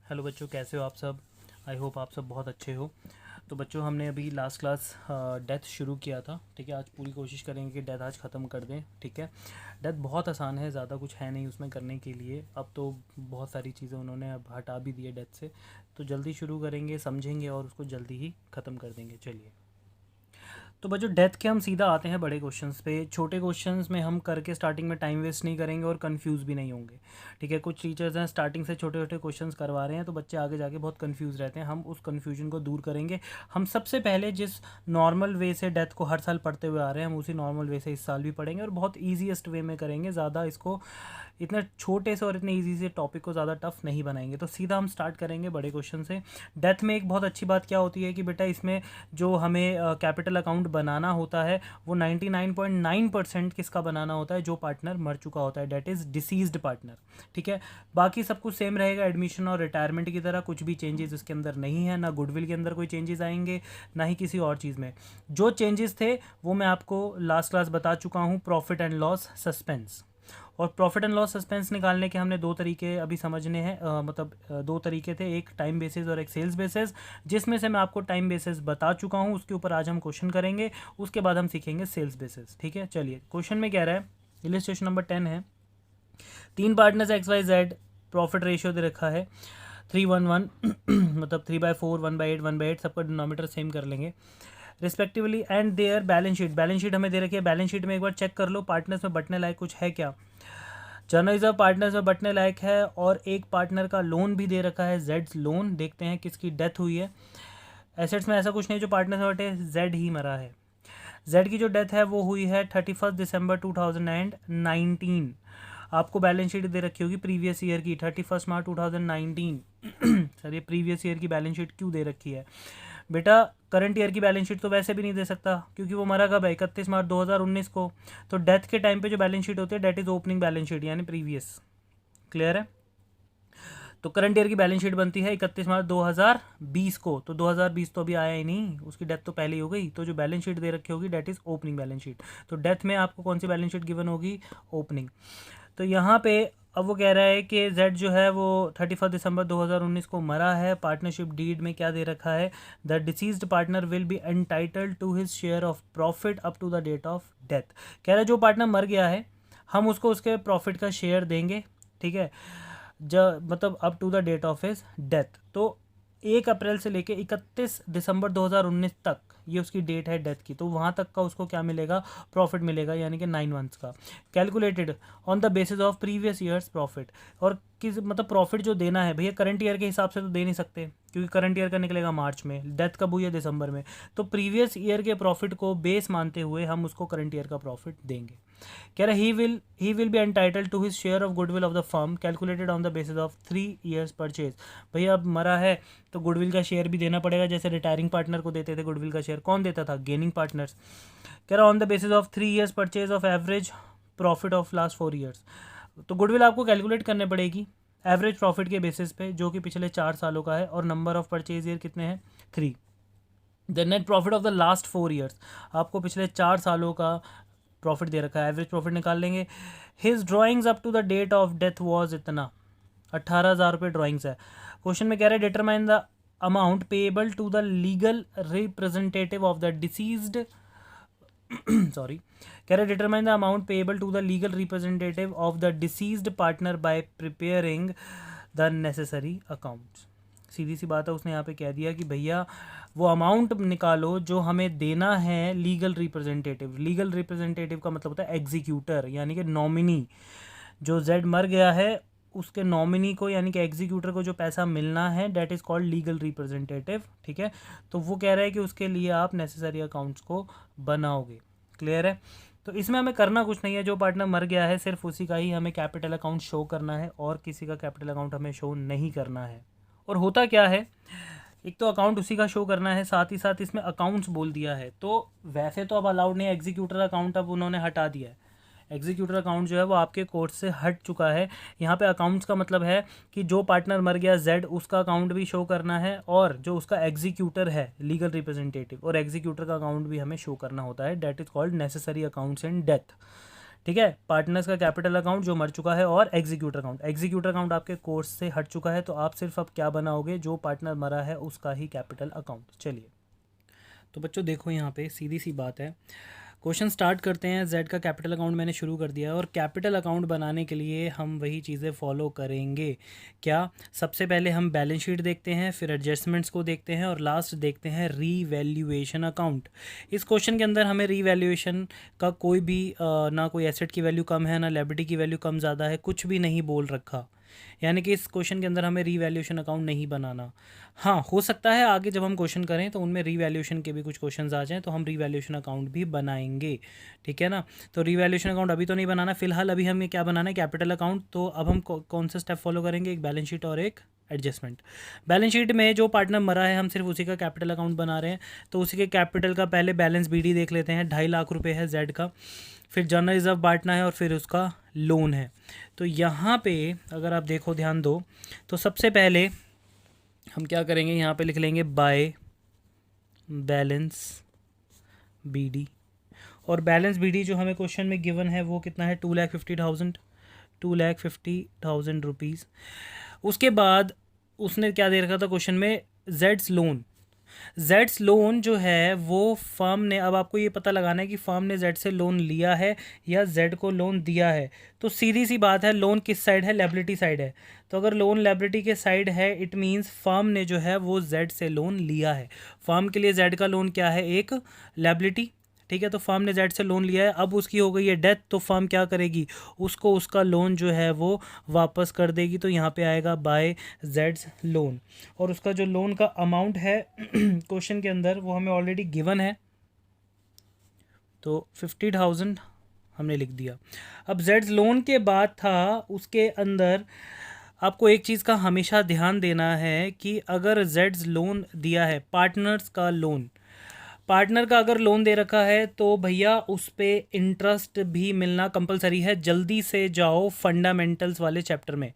Hello बच्चों, कैसे हो आप सब। आई होप आप सब बहुत अच्छे हो। तो बच्चों, हमने अभी लास्ट क्लास डेथ शुरू किया था। ठीक है, आज पूरी कोशिश करेंगे कि डेथ आज ख़त्म कर दें। ठीक है, डेथ बहुत आसान है, ज़्यादा कुछ है नहीं उसमें करने के लिए। अब तो बहुत सारी चीज़ें उन्होंने अब हटा भी दी है डेथ से। तो जल्दी शुरू करेंगे, समझेंगे और उसको जल्दी ही ख़त्म कर देंगे। चलिए, तो बच्चों डेथ के हम सीधा आते हैं बड़े क्वेश्चंस पे। छोटे क्वेश्चंस में हम करके स्टार्टिंग में टाइम वेस्ट नहीं करेंगे और कंफ्यूज भी नहीं होंगे। ठीक है, कुछ टीचर्स हैं स्टार्टिंग से छोटे छोटे क्वेश्चंस करवा रहे हैं तो बच्चे आगे जाके बहुत कंफ्यूज रहते हैं। हम उस कन्फ्यूजन को दूर करेंगे। हम सबसे पहले जिस नॉर्मल वे से डेथ को हर साल पढ़ते हुए आ रहे हैं, हम उसी नॉर्मल वे से इस साल भी पढ़ेंगे और बहुत ईजीएस्ट वे में करेंगे। ज़्यादा इसको इतने छोटे से और इतने इजी से टॉपिक को ज़्यादा टफ नहीं बनाएंगे। तो सीधा हम स्टार्ट करेंगे बड़े क्वेश्चन से। डेथ में एक बहुत अच्छी बात क्या होती है कि बेटा इसमें जो हमें कैपिटल अकाउंट बनाना होता है वो 99.9% किसका बनाना होता है, जो पार्टनर मर चुका होता है, डेट इज़ डिसीज्ड पार्टनर। ठीक है, बाकी सब कुछ सेम रहेगा, एडमिशन और रिटायरमेंट की तरह कुछ भी चेंजेस इसके अंदर नहीं है। ना गुडविल के अंदर कोई चेंजेस आएंगे, ना ही किसी और चीज़ में। जो चेंजेस थे वो मैं आपको लास्ट क्लास बता चुका हूँ, प्रॉफिट एंड लॉस, सस्पेंस। और प्रॉफिट एंड लॉस सस्पेंस निकालने के हमने दो तरीके अभी समझने हैं। दो तरीके थे, एक टाइम बेसिस और एक सेल्स बेसिस, जिसमें से मैं आपको टाइम बेसिस बता चुका हूँ। उसके ऊपर आज हम क्वेश्चन करेंगे, उसके बाद हम सीखेंगे सेल्स बेसिस। ठीक है, चलिए क्वेश्चन में कह रहा है, इलिस्ट्रेशन नंबर 10 है। तीन पार्टनर्स XYZ, प्रॉफिट रेशियो दे रखा है 3:1:1 मतलब 3/4, 1/8, 1/8, सबका डिनोमीटर सेम कर लेंगे respectively. And their balance sheet, balance sheet हमें दे रखी है। बैलेंस शीट में एक बार चेक कर लो पार्टनर्स में बटने लायक कुछ है क्या। जर्नल रिजर्व पार्टनर्स में बटने लायक है और एक पार्टनर का लोन भी दे रखा है, जेड्स लोन। देखते हैं किसकी डेथ हुई है। एसेट्स में ऐसा कुछ नहीं जो पार्टनर में बटे, जेड ही मरा है। जेड की जो डेथ है वो हुई है 31 दिसंबर 2019। आपको बैलेंस शीट दे रखी होगी प्रीवियस ईयर की, 31 मार्च 2019। सर ये प्रीवियस ईयर की बैलेंस शीट क्यों दे रखी है बेटा? करंट ईयर की बैलेंस शीट तो वैसे भी नहीं दे सकता क्योंकि वो मरा कब है, 31 मार्च 2019 को। तो डेथ के टाइम पे जो बैलेंस शीट होती है date is opening balance sheet, यानी प्रीवियस। क्लियर है? तो करंट ईयर की बैलेंस शीट बनती है 31 मार्च 2020 को। तो 2020 तो अभी आया ही नहीं, उसकी डेथ तो पहले ही हो गई। तो जो बैलेंस शीट दे रखी होगी date is opening balance sheet. तो डेथ में आपको कौन सी बैलेंस शीट गिवन होगी? ओपनिंग। तो यहाँ पे अब वो कह रहा है कि जेड जो है वो 31 दिसंबर 2019 को मरा है। पार्टनरशिप डीड में क्या दे रखा है? The deceased partner will be entitled to his share of profit up to the date of death. कह रहा है जो पार्टनर मर गया है हम उसको उसके प्रॉफिट का शेयर देंगे। ठीक है, मतलब up to the date of his death. तो 1 अप्रैल से लेके 31 दिसंबर 2019 तक ये उसकी डेट है डेथ की। तो वहाँ तक का उसको क्या मिलेगा? प्रॉफिट मिलेगा, यानी कि 9 मंथ्स का, calculated on the basis of previous years profit. और किस मतलब प्रॉफिट जो देना है भैया, करंट ईयर के हिसाब से तो दे नहीं सकते क्योंकि करंट ईयर का निकलेगा मार्च में, डेथ कब हुई है? दिसंबर में। तो प्रीवियस ईयर के प्रॉफिट को बेस मानते हुए हम उसको करंट ईयर का प्रॉफिट देंगे। कह रहा he will be entitled to his share of goodwill of the firm calculated on the basis of 3 years purchase. भैया अब मरा है तो गुडविल का शेयर भी देना पड़ेगा, जैसे रिटायरिंग पार्टनर को देते थे गुडविल का शेयर। कौन देता था? Gaining partners. कह रहा on the basis of 3 years purchase of average profit of last 4 years. तो गुडविल आपको कैलकुलेट करने पड़ेगी एवरेज प्रॉफिट के बेसिस पे, जो कि पिछले 4 सालों का है। और नंबर ऑफ परचेज ईयर कितने हैं? 3। The net profit of the last 4 years, आपको पिछले 4 सालों का प्रॉफिट दे रखा है, एवरेज प्रॉफिट निकाल लेंगे। His drawings up to the date of death was इतना, 18,000 रुपये ड्राइंग्स है। क्वेश्चन में कह रहे हैं determine the amount payable to the legal representative of the deceased sorry, कह रहे determine the amount payable to the legal representative of the deceased partner by preparing the necessary accounts. सीधी सी बात है, उसने यहाँ पे कह दिया कि भैया वो अमाउंट निकालो जो हमें देना है लीगल रिप्रेजेंटेटिव। लीगल रिप्रेजेंटेटिव का मतलब होता है एग्जीक्यूटर, यानी कि नॉमिनी। जो जेड मर गया है उसके नॉमिनी को, यानी कि एग्जीक्यूटर को जो पैसा मिलना है, that is called legal representative. ठीक है, तो वो कह रहा है कि उसके लिए आप नेसेसरी अकाउंट्स को बनाओगे। क्लियर है? तो इसमें हमें करना कुछ नहीं है, जो पार्टनर मर गया है सिर्फ उसी का ही हमें कैपिटल अकाउंट शो करना है और किसी का कैपिटल अकाउंट हमें शो नहीं करना है। और होता क्या है, एक तो अकाउंट उसी का शो करना है, साथ ही साथ इसमें अकाउंट्स बोल दिया है। तो वैसे तो अब अलाउड नहीं है एग्जीक्यूटर अकाउंट, अब उन्होंने हटा दिया है। एग्जीक्यूटर अकाउंट जो है वो आपके कोर्स से हट चुका है। यहाँ पे अकाउंट्स का मतलब है कि जो पार्टनर मर गया जेड, उसका अकाउंट भी शो करना है और जो उसका एग्जीक्यूटर है लीगल रिप्रेजेंटेटिव और एग्जीक्यूटर का अकाउंट भी हमें शो करना होता है। That is called necessary accounts in death. ठीक है। पार्टनर्स का कैपिटल अकाउंट जो मर चुका है, और एग्जीक्यूटर अकाउंट। एग्जीक्यूटर अकाउंट आपके कोर्स से हट चुका है, तो आप सिर्फ अब क्या बनाओगे, जो पार्टनर मरा है उसका ही कैपिटल अकाउंट। चलिए तो बच्चों देखो यहाँ पे सीधी सी बात है, क्वेश्चन स्टार्ट करते हैं। जेड का कैपिटल अकाउंट मैंने शुरू कर दिया है, और कैपिटल अकाउंट बनाने के लिए हम वही चीज़ें फॉलो करेंगे। क्या? सबसे पहले हम बैलेंस शीट देखते हैं, फिर एडजस्टमेंट्स को देखते हैं, और लास्ट देखते हैं रीवैल्यूएशन अकाउंट। इस क्वेश्चन के अंदर हमें रीवैल्यूएशन का कोई भी ना कोई एसेट की वैल्यू कम है, ना लायबिलिटी की वैल्यू कम ज़्यादा है, कुछ भी नहीं बोल रखा। यानी कि इस क्वेश्चन के अंदर हमें रीवैल्यूएशन अकाउंट नहीं बनाना। हाँ, हो सकता है आगे जब हम क्वेश्चन करें तो उनमें रीवैल्यूएशन के भी कुछ क्वेश्चंस आ जाएं, तो हम रीवैल्यूएशन अकाउंट भी बनाएंगे, ठीक है ना। तो रीवैल्यूएशन अकाउंट अभी तो नहीं बनाना, फिलहाल अभी हमें क्या बनाना है, कैपिटल अकाउंट। तो अब हम कौन सा स्टेप फॉलो करेंगे, एक बैलेंस शीट और एक एडजस्टमेंट। बैलेंस शीट में जो पार्टनर मरा है हम सिर्फ उसी का कैपिटल अकाउंट बना रहे हैं, तो उसी के कैपिटल का पहले बैलेंस बीडी देख लेते हैं। 2.5 लाख रुपए है जेड का, फिर जनरल रिजर्व बांटना है, और फिर उसका लोन है। तो यहाँ पे अगर आप देखो, ध्यान दो, तो सबसे पहले हम क्या करेंगे, यहाँ पे लिख लेंगे बाय बैलेंस बीडी। और बैलेंस बीडी जो हमें क्वेश्चन में गिवन है वो कितना है, 2,50,000 रुपीज़। उसके बाद उसने क्या दे रखा था क्वेश्चन में, जेड्स लोन। जेड्स लोन जो है वो फर्म ने, अब आपको ये पता लगाना है कि फर्म ने जेड से लोन लिया है या जेड को लोन दिया है। तो सीधी सी बात है, लोन किस साइड है, लायबिलिटी साइड है। तो अगर लोन लायबिलिटी के साइड है, इट मीन्स फर्म ने जो है वो जेड से लोन लिया है। फर्म के लिए जेड का लोन क्या है, एक लायबिलिटी, ठीक है। तो फर्म ने जेड से लोन लिया है, अब उसकी हो गई है डेथ, तो फर्म क्या करेगी, उसको उसका लोन जो है वो वापस कर देगी। तो यहाँ पे आएगा बाय जेड्स लोन, और उसका जो लोन का अमाउंट है क्वेश्चन के अंदर वो हमें ऑलरेडी गिवन है, तो 50,000 हमने लिख दिया। अब जेड्स लोन के बाद था, उसके अंदर आपको एक चीज़ का हमेशा ध्यान देना है कि अगर जेड्स लोन दिया है, पार्टनर्स का लोन, पार्टनर का अगर लोन दे रखा है, तो भैया उस पर इंटरेस्ट भी मिलना कंपलसरी है। जल्दी से जाओ फंडामेंटल्स वाले चैप्टर में।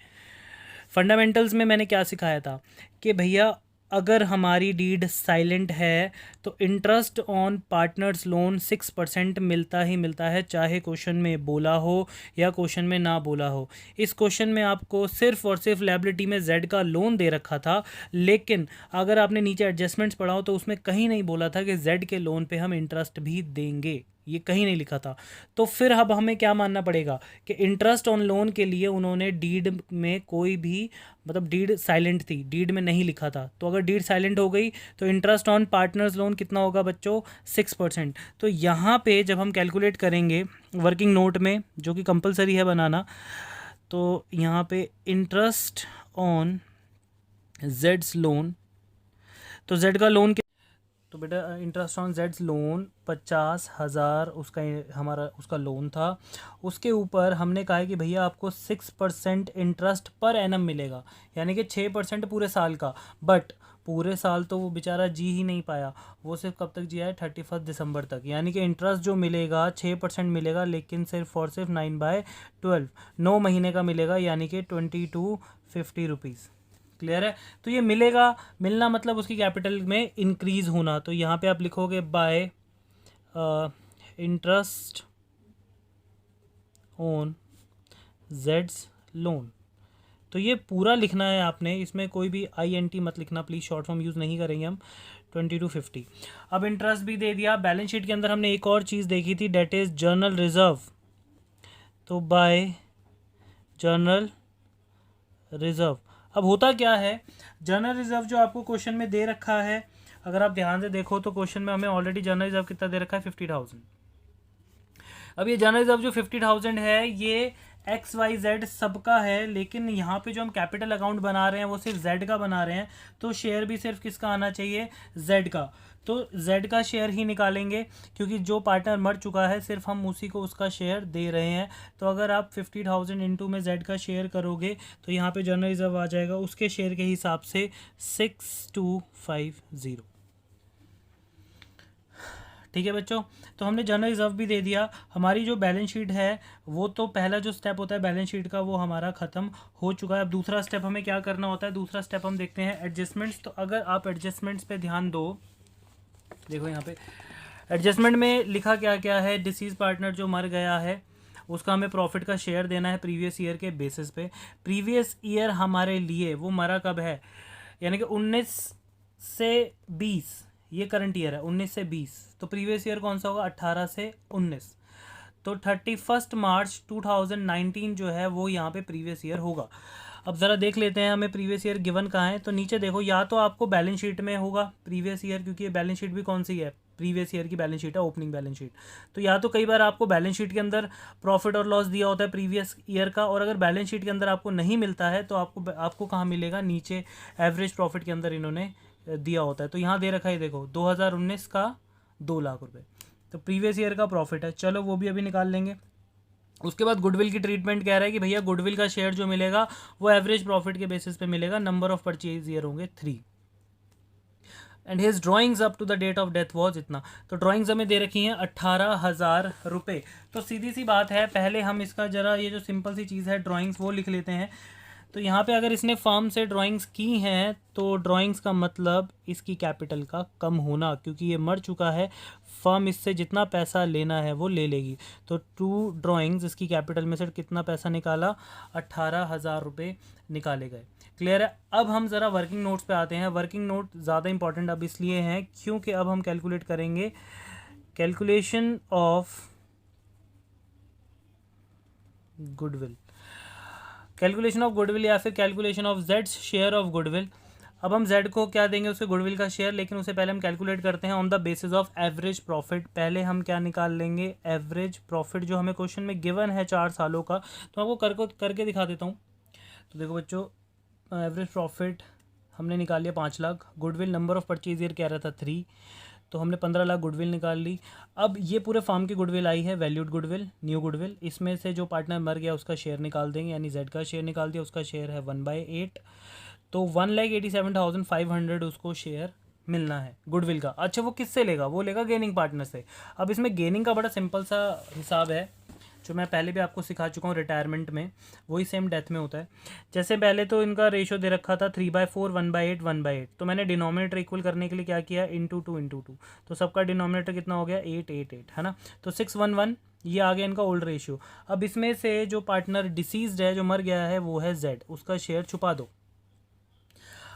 फंडामेंटल्स में मैंने क्या सिखाया था कि भैया अगर हमारी डीड साइलेंट है तो इंटरेस्ट ऑन पार्टनर्स लोन 6% मिलता ही मिलता है, चाहे क्वेश्चन में बोला हो या क्वेश्चन में ना बोला हो। इस क्वेश्चन में आपको सिर्फ और सिर्फ लायबिलिटी में जेड का लोन दे रखा था, लेकिन अगर आपने नीचे एडजस्टमेंट्स पढ़ा हो तो उसमें कहीं नहीं बोला था कि जेड के लोन पे हम इंटरेस्ट भी देंगे, ये कहीं नहीं लिखा था। तो फिर अब हमें क्या मानना पड़ेगा कि इंटरेस्ट ऑन लोन के लिए उन्होंने डीड में कोई भी, मतलब डीड साइलेंट थी, डीड में नहीं लिखा था। तो अगर डीड साइलेंट हो गई तो इंटरेस्ट ऑन पार्टनर्स लोन कितना होगा बच्चों, 6%। तो यहाँ पे जब हम कैलकुलेट करेंगे वर्किंग नोट में, जो कि कंपलसरी है बनाना, तो यहाँ पे इंटरेस्ट ऑन जेड्स लोन, तो जेड का लोन, तो बेटा इंटरेस्ट ऑन जेड्स लोन 50,000 उसका हमारा उसका लोन था। उसके ऊपर हमने कहा है कि भैया आपको 6% इंटरेस्ट पर एनम मिलेगा, यानी कि 6% पूरे साल का। बट पूरे साल तो वो बेचारा जी ही नहीं पाया, वो सिर्फ कब तक जिया है, 31 दिसंबर तक। यानी कि इंटरेस्ट जो मिलेगा 6% मिलेगा, लेकिन सिर्फ और सिर्फ 9/12 9 महीने का मिलेगा, यानी कि 2250 रुपीज़। क्लियर है। तो ये मिलना मतलब उसकी कैपिटल में इंक्रीज होना। तो यहाँ पे आप लिखोगे bye interest on Jades loan. तो ये पूरा लिखना है आपने, इसमें कोई भी INT मत लिखना प्लीज़, शॉर्ट फॉर्म यूज़ नहीं करेंगे हम। 2250। अब इंटरेस्ट भी दे दिया। बैलेंस शीट के अंदर हमने एक और चीज़ देखी थी, डेट इज़ जनरल रिजर्व। तो बाय जनरल रिजर्व। अब होता क्या है, जनरल रिजर्व जो आपको क्वेश्चन में दे रखा है, अगर आप ध्यान से देखो तो क्वेश्चन में हमें ऑलरेडी जनरल रिजर्व कितना दे रखा है, 50,000। अब ये जनरल रिजर्व जो 50,000 है ये XYZ सबका है, लेकिन यहाँ पे जो हम कैपिटल अकाउंट बना रहे हैं वो सिर्फ Z का बना रहे हैं, तो शेयर भी सिर्फ किसका आना चाहिए, Z का। तो Z का शेयर ही निकालेंगे, क्योंकि जो पार्टनर मर चुका है सिर्फ हम उसी को उसका शेयर दे रहे हैं। तो अगर आप 50,000 इंटू में Z का शेयर करोगे तो यहाँ पे जनरल रिजर्व आ जाएगा उसके शेयर के हिसाब से 6250। ठीक है बच्चों, तो हमने जनरल रिजर्व भी दे दिया। हमारी जो बैलेंस शीट है वो तो पहला जो स्टेप होता है बैलेंस शीट का वो हमारा ख़त्म हो चुका है। अब दूसरा स्टेप हमें क्या करना होता है, दूसरा स्टेप हम देखते हैं एडजस्टमेंट्स। तो अगर आप एडजस्टमेंट्स पे ध्यान दो, देखो यहाँ पे एडजस्टमेंट में लिखा क्या क्या है, डिसीज पार्टनर जो मर गया है उसका हमें प्रॉफिट का शेयर देना है प्रीवियस ईयर के बेसिस पे। प्रीवियस ईयर हमारे लिए वो मरा कब है, यानी कि 19 से 20, ये करंट ईयर है 19 से 20, तो प्रीवियस ईयर कौन सा होगा 18 से 19, तो 31 मार्च 2019 जो है वो यहाँ पे प्रीवियस ईयर होगा। अब ज़रा देख लेते हैं हमें प्रीवियस ईयर गिवन कहाँ है, तो नीचे देखो या तो आपको बैलेंस शीट में होगा प्रीवियस ईयर, क्योंकि ये बैलेंस शीट भी कौन सी है, प्रीवियस ईयर की बैलेंस शीट है, ओपनिंग बैलेंस शीट। तो या तो कई बार आपको बैलेंस शीट के अंदर प्रॉफिट और लॉस दिया होता है प्रीवियस ईयर का, और अगर बैलेंस शीट के अंदर आपको नहीं मिलता है तो आपको कहाँ मिलेगा, नीचे एवरेज प्रॉफिट के अंदर इन्होंने दिया होता है। तो यहाँ दे रखा है देखो 2019 का 2 लाख रुपये, तो प्रीवियस ईयर का प्रॉफिट है, चलो वो भी अभी निकाल लेंगे। उसके बाद गुडविल की ट्रीटमेंट कह रहा है कि भैया गुडविल का शेयर जो मिलेगा वो एवरेज प्रॉफिट के बेसिस पे मिलेगा, नंबर ऑफ परचेज ईयर होंगे 3, and his drawings up to the date of death was इतना। तो ड्राइंग्स हमें दे रखी हैं 18,000 रुपये। तो सीधी सी बात है, पहले हम इसका जरा ये जो सिंपल सी चीज़ है ड्राइंग्स वो लिख लेते हैं। तो यहाँ पे अगर इसने फर्म से ड्राइंग्स की हैं तो ड्राइंग्स का मतलब इसकी कैपिटल का कम होना, क्योंकि ये मर चुका है, फर्म इससे जितना पैसा लेना है वो ले लेगी। तो 2 ड्राइंग्स इसकी कैपिटल में से कितना पैसा निकाला, 18,000 रुपये निकाले गए। क्लियर है। अब हम ज़रा वर्किंग नोट्स पे आते हैं। वर्किंग नोट ज़्यादा इंपॉर्टेंट अब इसलिए हैं क्योंकि अब हम कैलकुलेट करेंगे calculation of goodwill, calculation of goodwill या फिर calculation of Z share of goodwill. अब हम जेड को क्या देंगे, उसके गुडविल का शेयर, लेकिन उससे पहले हम कैलकुलेट करते हैं on the basis of average profit. पहले हम क्या निकाल लेंगे, एवरेज प्रॉफिट जो हमें क्वेश्चन में गिवन है 4 सालों का। तो आपको करके दिखा देता हूँ। तो देखो बच्चों, एवरेज प्रॉफिट हमने निकाल लिया 5 lakh, goodwill number of purchase year कह रहा था 3, तो हमने 15 लाख गुडविल निकाल ली। अब ये पूरे फार्म की गुडविल आई है, वैल्यूड गुडविल, न्यू गुडविल, इसमें से जो पार्टनर मर गया उसका शेयर निकाल देंगे, यानी जेड का शेयर निकाल दिया, उसका शेयर है 1/8, तो 1,87,500 उसको शेयर मिलना है गुडविल का। अच्छा वो किससे लेगा, वो लेगा गेनिंग पार्टनर से। अब इसमें गेनिंग का बड़ा सिंपल सा हिसाब है जो मैं पहले भी आपको सिखा चुका हूँ रिटायरमेंट में, वही सेम डेथ में होता है। जैसे पहले तो इनका रेशियो दे रखा था 3/4, 1/8, 1/8, तो मैंने डिनोमिनेटर इक्वल करने के लिए क्या किया, *2 तो सबका डिनोमिनेटर कितना हो गया 8, 8, 8 है ना, तो 611 ये आ गया इनका ओल्ड रेशियो। अब इसमें से जो पार्टनर डिसीज्ड है, जो मर गया है, वो है जेड, उसका शेयर छुपा दो।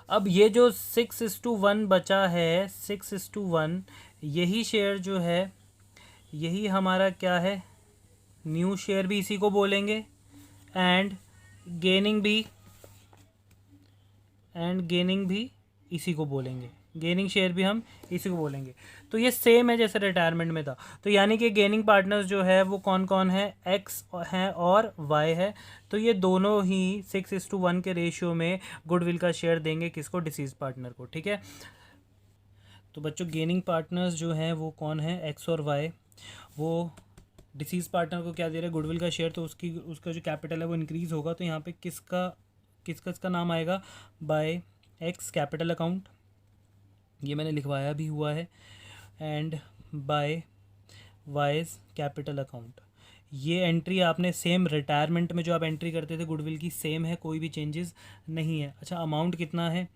अब ये जो 6:1 बचा है, 6:1, यही शेयर जो है, यही हमारा क्या है, न्यू शेयर भी इसी को बोलेंगे, एंड गेनिंग भी इसी को बोलेंगे, गेनिंग शेयर भी हम इसी को बोलेंगे। तो ये सेम है जैसे रिटायरमेंट में था। तो यानी कि गेनिंग पार्टनर्स जो है वो कौन कौन है, एक्स है और वाई है। तो ये दोनों ही 6:1 के रेशियो में गुडविल का शेयर देंगे किसको, डिसीज पार्टनर को। ठीक है, तो बच्चों गेनिंग पार्टनर्स जो हैं वो कौन है, एक्स और वाई, वो डिसीज पार्टनर को क्या दे रहे हैं, गुडविल का शेयर, तो उसका जो कैपिटल है वो इंक्रीज़ होगा। तो यहाँ पे किसका नाम आएगा, बाय एक्स कैपिटल अकाउंट, ये मैंने लिखवाया भी हुआ है, and by Y's capital account. ये एंट्री आपने सेम रिटायरमेंट में जो आप एंट्री करते थे गुडविल की सेम है, कोई भी चेंजेस नहीं है। अच्छा अमाउंट कितना है,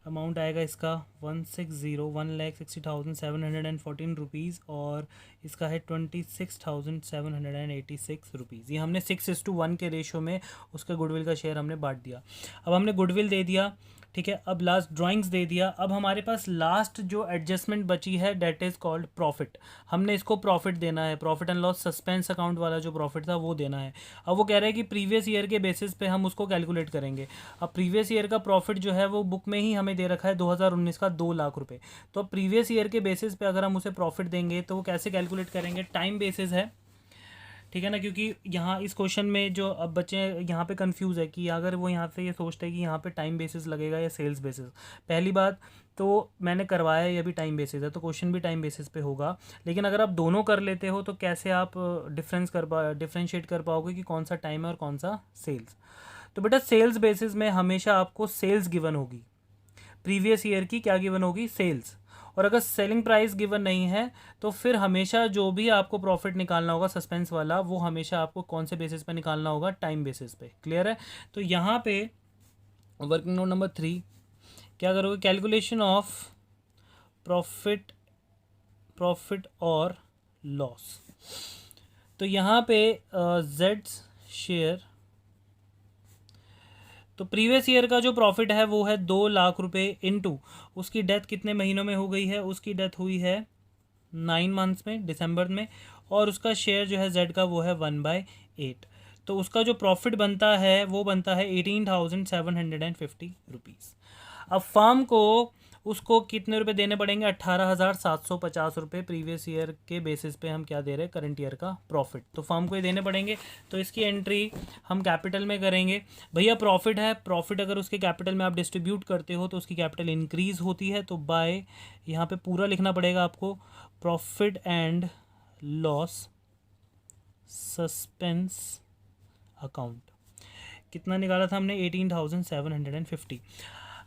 अमाउंट आएगा इसका 1,60,714 रुपीज़, और इसका है 26,786 रुपीज़। ये हमने 6:1 के रेशो में उसके गुडविल का शेयर हमने बांट दिया। अब हमने गुडविल दे दिया, ठीक है, अब लास्ट ड्राइंग्स दे दिया। अब हमारे पास लास्ट जो एडजस्टमेंट बची है डेट इज़ कॉल्ड प्रॉफिट। हमने इसको प्रॉफिट देना है, profit and loss suspense account वाला जो प्रॉफिट था वो देना है। अब वो कह रहे हैं कि प्रीवियस ईयर के बेसिस पे हम उसको कैलकुलेट करेंगे। अब प्रीवियस ईयर का प्रॉफिट जो है वो बुक में ही हमें दे रखा है 2019 का 2 लाख रुपये। तो प्रीवियस ईयर के बेसिस पे अगर हम उसे प्रॉफिट देंगे तो वो कैसे कैलकुलेट करेंगे, टाइम बेसिस है, ठीक है ना, क्योंकि यहाँ इस क्वेश्चन में जो अब बच्चे यहाँ पे कंफ्यूज है कि अगर वो यहाँ से ये सोचते हैं कि यहाँ पे टाइम बेसिस लगेगा या सेल्स बेसिस। पहली बात तो मैंने करवाया ये भी टाइम बेसिस है, तो क्वेश्चन भी टाइम बेसिस पे होगा। लेकिन अगर आप दोनों कर लेते हो तो कैसे आप डिफ्रेंशिएट कर पाओगे कि कौन सा टाइम है और कौन सा सेल्स। तो बेटा सेल्स बेसिस में हमेशा आपको सेल्स गिवन होगी, प्रीवियस ईयर की क्या गिवन होगी, सेल्स। और अगर सेलिंग प्राइस गिवन नहीं है तो फिर हमेशा जो भी आपको प्रॉफिट निकालना होगा सस्पेंस वाला, वो हमेशा आपको कौन से बेसिस पे निकालना होगा, टाइम बेसिस पे। क्लियर है। तो यहाँ पे वर्किंग नोट नंबर 3 क्या करोगे, कैलकुलेशन ऑफ प्रॉफिट और लॉस। तो यहाँ पे जेड्स शेयर, तो प्रीवियस ईयर का जो प्रॉफिट है वो है 2 लाख रुपए इनटू उसकी डेथ कितने महीनों में हो गई है, उसकी डेथ हुई है 9 मंथ्स में, दिसंबर में, और उसका शेयर जो है जेड का वो है 1/8। तो उसका जो प्रॉफिट बनता है वो बनता है 18,750 रुपीज़। अब फार्म को उसको कितने रुपए देने पड़ेंगे, 18,750 रुपये प्रीवियस ईयर के बेसिस पे हम क्या दे रहे हैं, करंट ईयर का प्रॉफिट, तो फार्म को ये देने पड़ेंगे। तो इसकी एंट्री हम कैपिटल में करेंगे। भैया प्रॉफिट है, प्रॉफिट अगर उसके कैपिटल में आप डिस्ट्रीब्यूट करते हो तो उसकी कैपिटल इंक्रीज होती है, तो बाय यहाँ पे पूरा लिखना पड़ेगा आपको, profit and loss suspense account. कितना निकाला था हमने, 18,750।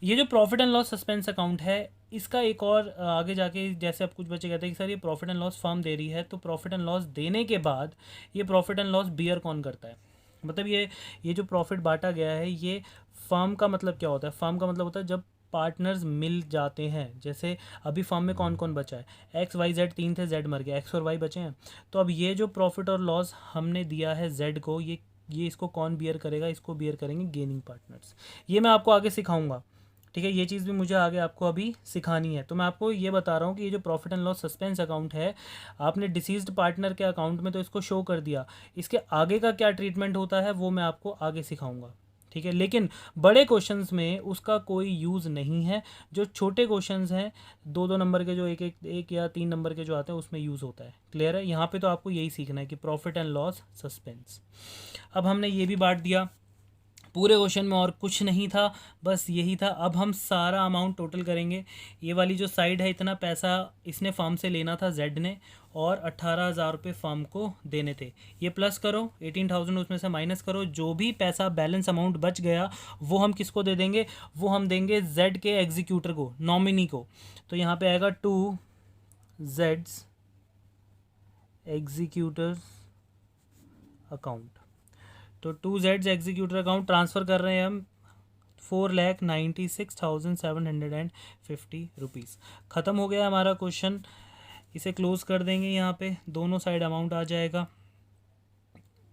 ये जो profit and loss suspense account है, इसका एक और आगे जाके जैसे अब कुछ बच्चे कहते हैं कि सर ये प्रॉफिट एंड लॉस फर्म दे रही है, तो प्रॉफिट एंड लॉस देने के बाद ये प्रॉफिट एंड लॉस बियर कौन करता है, मतलब ये जो प्रॉफिट बांटा गया है ये फर्म का मतलब क्या होता है, फर्म का मतलब होता है जब पार्टनर्स मिल जाते हैं। जैसे अभी फर्म में कौन कौन बचा है, एक्स वाई जेड, 3 थे, जेड मर गया, एक्स और वाई बचे हैं। तो अब ये जो प्रॉफिट और लॉस हमने दिया है जेड को, ये इसको कौन बियर करेगा, इसको बियर करेंगे गेनिंग पार्टनर्स। ये मैं आपको आगे सिखाऊंगा, ठीक है, ये चीज़ भी मुझे आगे आपको अभी सिखानी है। तो मैं आपको ये बता रहा हूँ कि ये जो profit and loss suspense account है, आपने डिसीज्ड पार्टनर के अकाउंट में तो इसको शो कर दिया, इसके आगे का क्या ट्रीटमेंट होता है वो मैं आपको आगे सिखाऊंगा, ठीक है। लेकिन बड़े क्वेश्चंस में उसका कोई यूज़ नहीं है, जो छोटे क्वेश्चंस हैं 2-2 नंबर के, जो एक या 3 नंबर के जो आते हैं उसमें यूज़ होता है। क्लियर है, यहाँ पे तो आपको यही सीखना है कि प्रॉफिट एंड लॉस सस्पेंस। अब हमने ये भी बांट दिया, पूरे क्वेश्चन में और कुछ नहीं था, बस यही था। अब हम सारा अमाउंट टोटल करेंगे। ये वाली जो साइड है, इतना पैसा इसने फार्म से लेना था जेड ने, और 18,000 रुपये फार्म को देने थे। ये प्लस करो, 18,000 उसमें से माइनस करो, जो भी पैसा बैलेंस अमाउंट बच गया वो हम किसको दे देंगे, वो हम देंगे जेड के एग्जीक्यूटर को, नॉमिनी को। तो यहाँ पे आएगा 2 जेड्स एग्जीक्यूटर्स अकाउंट। तो 2 जेड्स एग्जीक्यूटर अकाउंट ट्रांसफ़र कर रहे हैं हम 4,96,750 रुपीज़। ख़त्म हो गया हमारा क्वेश्चन, इसे क्लोज़ कर देंगे। यहाँ पे दोनों साइड अमाउंट आ जाएगा,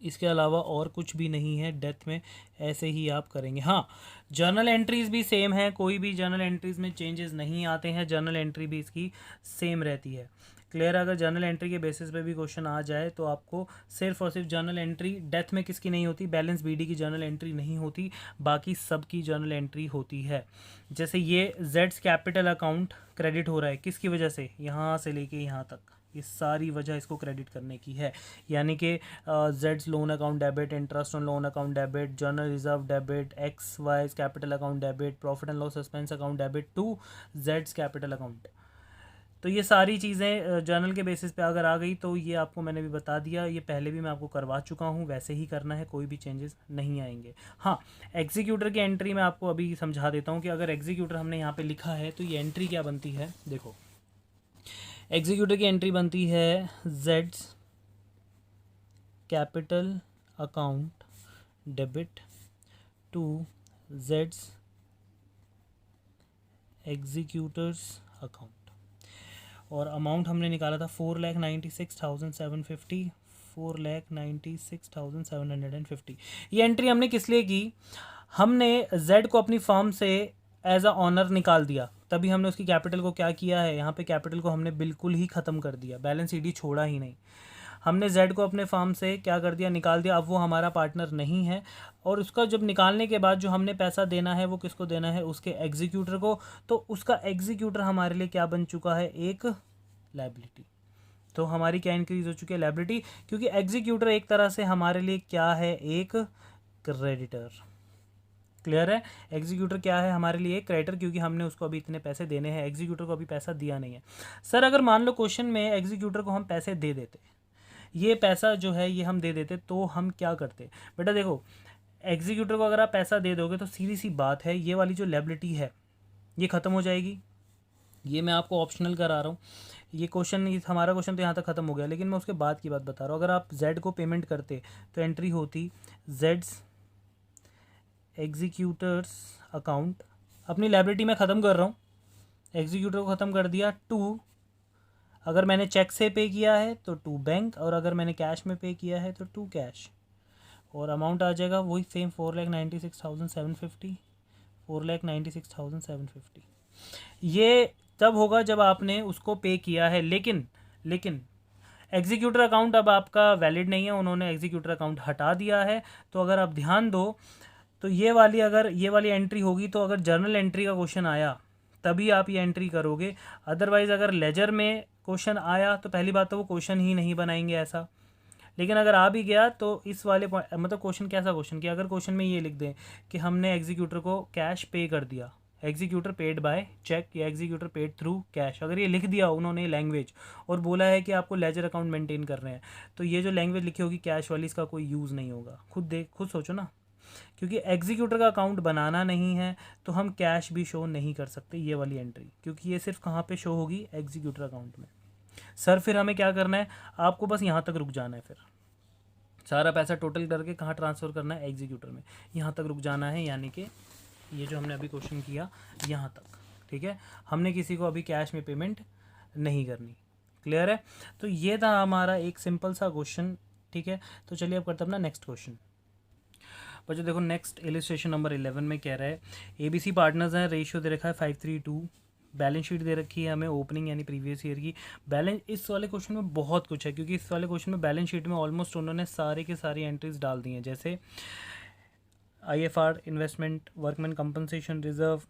इसके अलावा और कुछ भी नहीं है डेथ में, ऐसे ही आप करेंगे। हाँ, जर्नल एंट्रीज़ भी सेम है, कोई भी जर्नल एंट्रीज़ में चेंजेस नहीं आते हैं, जर्नल एंट्री भी इसकी सेम रहती है। क्लियर, अगर जर्नल एंट्री के बेसिस पे भी क्वेश्चन आ जाए तो आपको सिर्फ और सिर्फ जर्नल एंट्री, डेथ में किसकी नहीं होती, बैलेंस बीडी की जर्नल एंट्री नहीं होती, बाकी सब की जर्नल एंट्री होती है। जैसे ये जेड्स कैपिटल अकाउंट क्रेडिट हो रहा है, किसकी वजह से, यहाँ से लेके यहाँ तक, ये सारी वजह इसको क्रेडिट करने की है। यानी कि Jades loan account debit, interest on loan account debit, journal reserve debit, x Y capital account debit, profit and loss suspense account debit to Jades capital account. तो ये सारी चीज़ें जर्नल के बेसिस पे अगर आ गई तो ये आपको मैंने भी बता दिया, ये पहले भी मैं आपको करवा चुका हूँ, वैसे ही करना है, कोई भी चेंजेस नहीं आएंगे। हाँ, एग्जीक्यूटर की एंट्री मैं आपको अभी समझा देता हूँ कि अगर एग्जीक्यूटर हमने यहाँ पे लिखा है तो ये एंट्री क्या बनती है। देखो, एग्जीक्यूटर की एंट्री बनती है Jades capital account debit to Jades executors account, और अमाउंट हमने निकाला था 4,96,750, 4,96,750। ये एंट्री हमने किस लिए की, हमने जेड को अपनी फर्म से एज अ ऑनर निकाल दिया, तभी हमने उसकी कैपिटल को क्या किया है, यहाँ पे कैपिटल को हमने बिल्कुल ही ख़त्म कर दिया, बैलेंस ईडी छोड़ा ही नहीं। हमने जेड को अपने फार्म से क्या कर दिया, निकाल दिया, अब वो हमारा पार्टनर नहीं है, और उसका जब निकालने के बाद जो हमने पैसा देना है वो किसको देना है, उसके एग्जीक्यूटर को। तो उसका एग्जीक्यूटर हमारे लिए क्या बन चुका है, एक लायबिलिटी। तो हमारी क्या इंक्रीज हो चुकी है, लायबिलिटी, क्योंकि एग्जीक्यूटर एक तरह से हमारे लिए क्या है, एक क्रेडिटर। क्लियर है, एग्जीक्यूटर क्या है हमारे लिए, एक क्रेडिटर, क्योंकि हमने उसको अभी इतने पैसे देने हैं, एग्जीक्यूटर को अभी पैसा दिया नहीं है। सर अगर मान लो क्वेश्चन में एग्जीक्यूटर को हम पैसे दे देते, ये पैसा जो है ये हम दे देते, तो हम क्या करते। बेटा देखो, एग्जीक्यूटर को अगर आप पैसा दे दोगे तो सीधी सी बात है, ये वाली जो लायबिलिटी है ये ख़त्म हो जाएगी। ये मैं आपको ऑप्शनल करा रहा हूँ, ये क्वेश्चन, हमारा क्वेश्चन तो यहाँ तक ख़त्म हो गया, लेकिन मैं उसके बाद की बात बता रहा हूँ। अगर आप जेड को पेमेंट करते तो एंट्री होती जेड्स एग्जीक्यूटर्स अकाउंट, अपनी लायबिलिटी में ख़त्म कर रहा हूँ, एग्जीक्यूटर को ख़त्म कर दिया, टू अगर मैंने चेक से पे किया है तो टू बैंक, और अगर मैंने कैश में पे किया है तो टू कैश, और अमाउंट आ जाएगा वही सेम 4,96,750, 4,96,750। ये तब होगा जब आपने उसको पे किया है, लेकिन एग्जीक्यूटर अकाउंट अब आपका वैलिड नहीं है, उन्होंने एग्जीक्यूटर अकाउंट हटा दिया है। तो अगर आप ध्यान दो तो अगर ये वाली एंट्री होगी तो अगर जर्नल एंट्री का क्वेश्चन आया तभी आप ये एंट्री करोगे, अदरवाइज़ अगर लेजर में क्वेश्चन आया तो पहली बात तो वो क्वेश्चन ही नहीं बनाएंगे ऐसा। लेकिन अगर आ भी गया तो इस वाले मतलब क्वेश्चन कैसा क्वेश्चन कि अगर क्वेश्चन में ये लिख दें कि हमने एग्जीक्यूटर को कैश पे कर दिया, एग्जीक्यूटर पेड बाय चेक या एग्जीक्यूटर पेड थ्रू कैश, अगर ये लिख दिया उन्होंने लैंग्वेज और बोला है कि आपको लेजर अकाउंट मेंटेन कर रहे हैं, तो ये जो लैंग्वेज लिखी होगी कैश वाली, इसका कोई यूज़ नहीं होगा। खुद सोचो ना, क्योंकि एग्जीक्यूटर का अकाउंट बनाना नहीं है तो हम कैश भी शो नहीं कर सकते ये वाली एंट्री, क्योंकि ये सिर्फ कहाँ पे शो होगी, एग्जीक्यूटर अकाउंट में। सर फिर हमें क्या करना है, आपको बस यहाँ तक रुक जाना है, फिर सारा पैसा टोटल करके कहाँ ट्रांसफ़र करना है, एग्जीक्यूटर में, यहाँ तक रुक जाना है। यानी कि ये जो हमने अभी क्वेश्चन किया यहाँ तक, ठीक है, हमने किसी को अभी कैश में पेमेंट नहीं करनी। क्लियर है? तो ये था हमारा एक सिंपल सा क्वेश्चन, ठीक है। तो चलिए अब करते हैं अपना नेक्स्ट क्वेश्चन। बच्चों देखो नेक्स्ट इलिस्ट्रेशन नंबर 11 में कह रहा है ABC पार्टनर्स हैं, रेशियो दे रखा है 5:3:2, बैलेंस शीट दे रखी है हमें ओपनिंग यानी प्रीवियस ईयर की। बैलेंस इस वाले क्वेश्चन में बहुत कुछ है, क्योंकि इस वाले क्वेश्चन में बैलेंस शीट में ऑलमोस्ट उन्होंने सारे के सारी एंट्रीज डाल दी हैं, जैसे IFR investment, workman compensation reserve,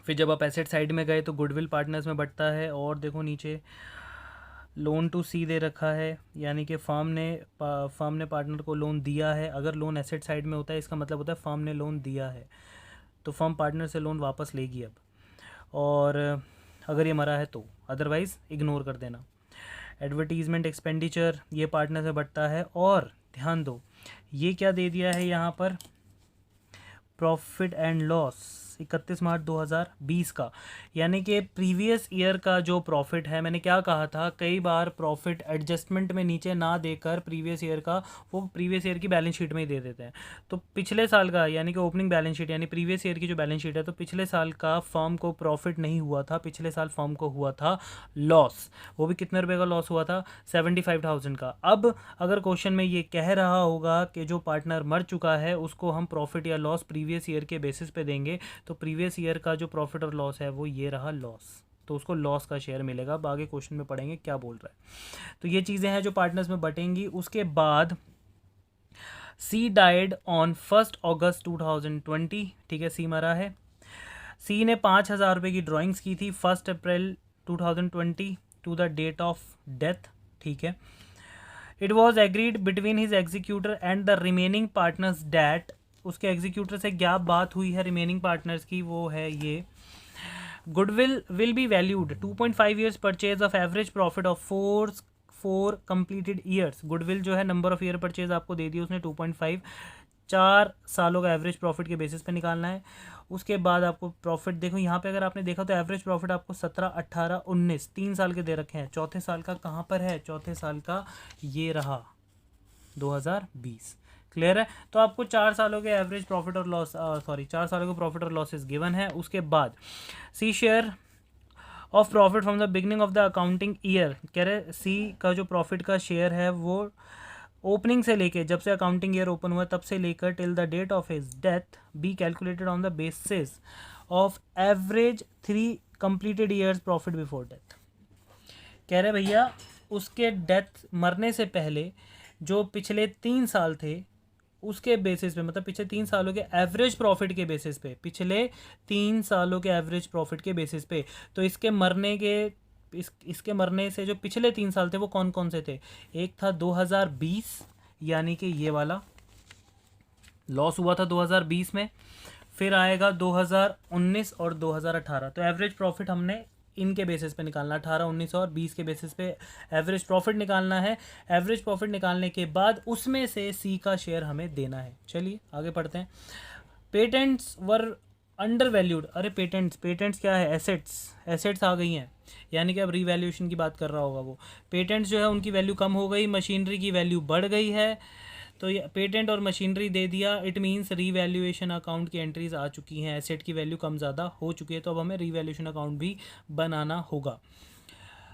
फिर जब आप एसेट साइड में गए तो गुडविल पार्टनर्स में बढ़ता है, और देखो नीचे लोन टू सी दे रखा है, यानी कि फर्म ने पार्टनर को लोन दिया है। अगर लोन एसेट साइड में होता है इसका मतलब होता है फर्म ने लोन दिया है, तो फर्म पार्टनर से लोन वापस लेगी अब, और अगर ये मरा है तो, अदरवाइज़ इग्नोर कर देना। एडवर्टीज़मेंट एक्सपेंडिचर ये पार्टनर से बढ़ता है, और ध्यान दो ये क्या दे दिया है यहाँ पर, प्रॉफिट एंड लॉस 31 मार्च 2020 का, यानी कि प्रीवियस ईयर का जो प्रॉफिट है, मैंने क्या कहा था, कई बार प्रॉफिट एडजस्टमेंट में नीचे ना देकर प्रीवियस ईयर का वो प्रीवियस ईयर की बैलेंस शीट में ही दे देते हैं। तो पिछले साल का यानी कि ओपनिंग बैलेंस शीट यानी प्रीवियस ईयर की जो बैलेंस शीट है, तो पिछले साल का फर्म को प्रॉफिट नहीं हुआ था, पिछले साल फर्म को हुआ था लॉस। वो भी कितने रुपये का लॉस हुआ था, 75,000 का। अब अगर क्वेश्चन में ये कह रहा होगा कि जो पार्टनर मर चुका है उसको हम प्रॉफिट या लॉस प्रीवियस ईयर के बेसिस पे देंगे, तो प्रीवियस ईयर का जो प्रॉफिट और लॉस है वो ये रहा लॉस, तो उसको लॉस का शेयर मिलेगा। अब आगे क्वेश्चन में पढ़ेंगे क्या बोल रहा है। तो ये चीज़ें हैं जो पार्टनर्स में बटेंगी। उसके बाद सी डाइड ऑन 1 अगस्त 2020, ठीक है, सी मरा है। सी ने 5,000 रुपये की ड्राइंग्स की थी 1 April 2020 to the date of death, ठीक है। It was agreed between his executor and the remaining partners that, उसके एग्जीक्यूटर से क्या बात हुई है रिमेनिंग पार्टनर्स की, वो है ये, goodwill will be valued 2.5 years purchase of average profit of 4 completed years. Goodwill जो है नंबर ऑफ ईयर परचेज आपको दे दी उसने 2.5, 4 सालों का एवरेज प्रॉफिट के बेसिस पे निकालना है। उसके बाद आपको प्रॉफिट देखो यहाँ पे अगर आपने देखा तो एवरेज प्रॉफिट आपको 17, 18, 19 3 साल के दे रखे हैं। चौथे साल का कहाँ पर है, चौथे साल का ये रहा 2020। क्लियर है? तो आपको 4 सालों के एवरेज प्रॉफिट और लॉस 4 सालों के प्रॉफिट और लॉसेस गिवन है। उसके बाद C share of profit from the beginning of the accounting year, कह रहे सी का जो प्रॉफिट का शेयर है वो ओपनिंग से लेके, जब से अकाउंटिंग ईयर ओपन हुआ तब से लेकर till the date of his death be calculated on the basis of average 3 completed years profit before death. कह रहे भैया उसके डेथ मरने से पहले जो पिछले 3 साल थे उसके बेसिस पे, मतलब पिछले 3 सालों के एवरेज प्रॉफिट के बेसिस पे, पिछले 3 सालों के एवरेज प्रॉफिट के बेसिस पे, तो इसके मरने के इसके मरने से जो पिछले 3 साल थे वो कौन कौन से थे, एक था 2020 यानी कि ये वाला लॉस हुआ था 2020 में, फिर आएगा 2019 और 2018। तो एवरेज प्रॉफिट हमने इनके बेसिस पे निकालना, 18, 19 और 20 के बेसिस पे एवरेज प्रॉफिट निकालना है। एवरेज प्रॉफिट निकालने के बाद उसमें से सी का शेयर हमें देना है। चलिए आगे पढ़ते हैं। पेटेंट्स वर अंडर वैल्यूड, अरे पेटेंट्स क्या है, एसेट्स आ गई हैं, यानी कि अब रीवैल्यूएशन की बात कर रहा होगा वो। पेटेंट्स जो है उनकी वैल्यू कम हो गई, मशीनरी की वैल्यू बढ़ गई है, तो ये पेटेंट और मशीनरी दे दिया, इट मीन्स रीवैल्यूएशन अकाउंट की एंट्रीज आ चुकी हैं, एसेट की वैल्यू कम ज़्यादा हो चुकी है, तो अब हमें रीवैल्यूएशन अकाउंट भी बनाना होगा।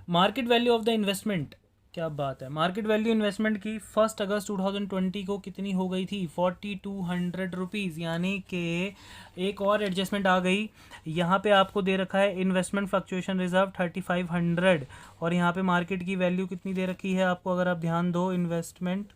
Market value of the investment, क्या बात है, मार्केट वैल्यू इन्वेस्टमेंट की 1 अगस्त 2020 को कितनी हो गई थी, 4200 रुपीज़, यानी कि एक और एडजस्टमेंट आ गई। यहाँ पे आपको दे रखा है इन्वेस्टमेंट फ्लक्चुएशन रिजर्व 3500, और यहाँ पे मार्केट की वैल्यू कितनी दे रखी है आपको, अगर आप ध्यान दो, इन्वेस्टमेंट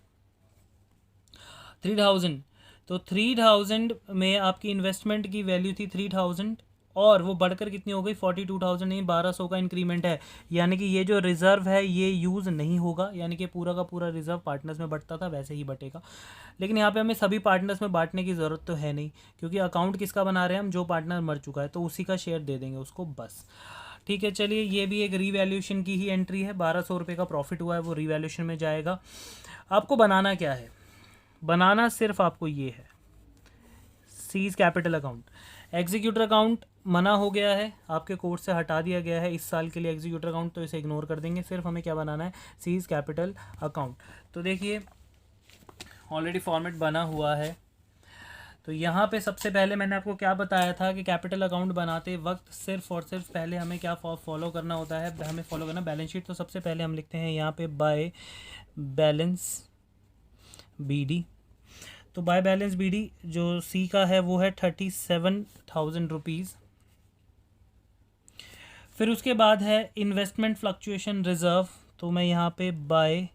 3000, तो 3000 में आपकी इन्वेस्टमेंट की वैल्यू थी 3000, और वो बढ़कर कितनी हो गई 42,000, नहीं 1200 का इंक्रीमेंट है, यानी कि ये जो रिज़र्व है ये यूज़ नहीं होगा, यानी कि पूरा का पूरा रिज़र्व पार्टनर्स में बंटता था वैसे ही बटेगा। लेकिन यहाँ पे हमें सभी पार्टनर्स में बांटने की ज़रूरत तो है नहीं, क्योंकि अकाउंट किसका बना रहे हैं हम, जो पार्टनर मर चुका है तो उसी का शेयर दे देंगे उसको बस। ठीक है, चलिए ये भी एक रीवैल्यूएशन की ही एंट्री है, 1200 रुपये का प्रॉफिट हुआ है वो रीवैल्यूएशन में जाएगा। आपको बनाना क्या है, बनाना सिर्फ आपको ये है, seize capital account. Executor account मना हो गया है, आपके कोर्स से हटा दिया गया है इस साल के लिए एग्जीक्यूटर अकाउंट, तो इसे इग्नोर कर देंगे, सिर्फ हमें क्या बनाना है, सीज कैपिटल अकाउंट। तो देखिए ऑलरेडी फॉर्मेट बना हुआ है, तो यहाँ पे सबसे पहले मैंने आपको क्या बताया था कि कैपिटल अकाउंट बनाते वक्त सिर्फ और सिर्फ पहले हमें क्या फॉलो करना होता है, हमें फॉलो करना बैलेंस शीट। तो सबसे पहले हम लिखते हैं यहाँ पे बाय बैलेंस BD, तो बाय बैलेंस BD जो सी का है वो है 37,000 रुपीज़। फिर उसके बाद है इन्वेस्टमेंट फ्लक्चुएशन रिजर्व, तो मैं यहाँ पे बाय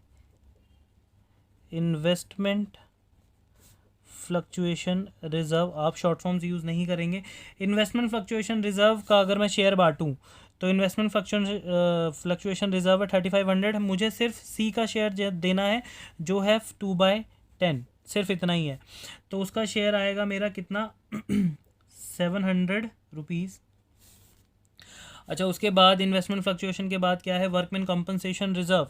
इन्वेस्टमेंट फ्लक्चुएशन रिजर्व, आप शॉर्ट फॉर्म्स यूज़ नहीं करेंगे। इन्वेस्टमेंट फ्लक्चुएशन रिजर्व का अगर मैं शेयर बांटूँ तो इन्वेस्टमेंट फ्लक्चुएशन रिजर्व है 3500, मुझे सिर्फ सी का शेयर देना है जो है 2/10, सिर्फ इतना ही है, तो उसका शेयर आएगा मेरा कितना 700 रुपीज़। अच्छा, उसके बाद इन्वेस्टमेंट फ्लक्चुएशन के बाद क्या है, वर्कमैन कंपनसेशन रिजर्व,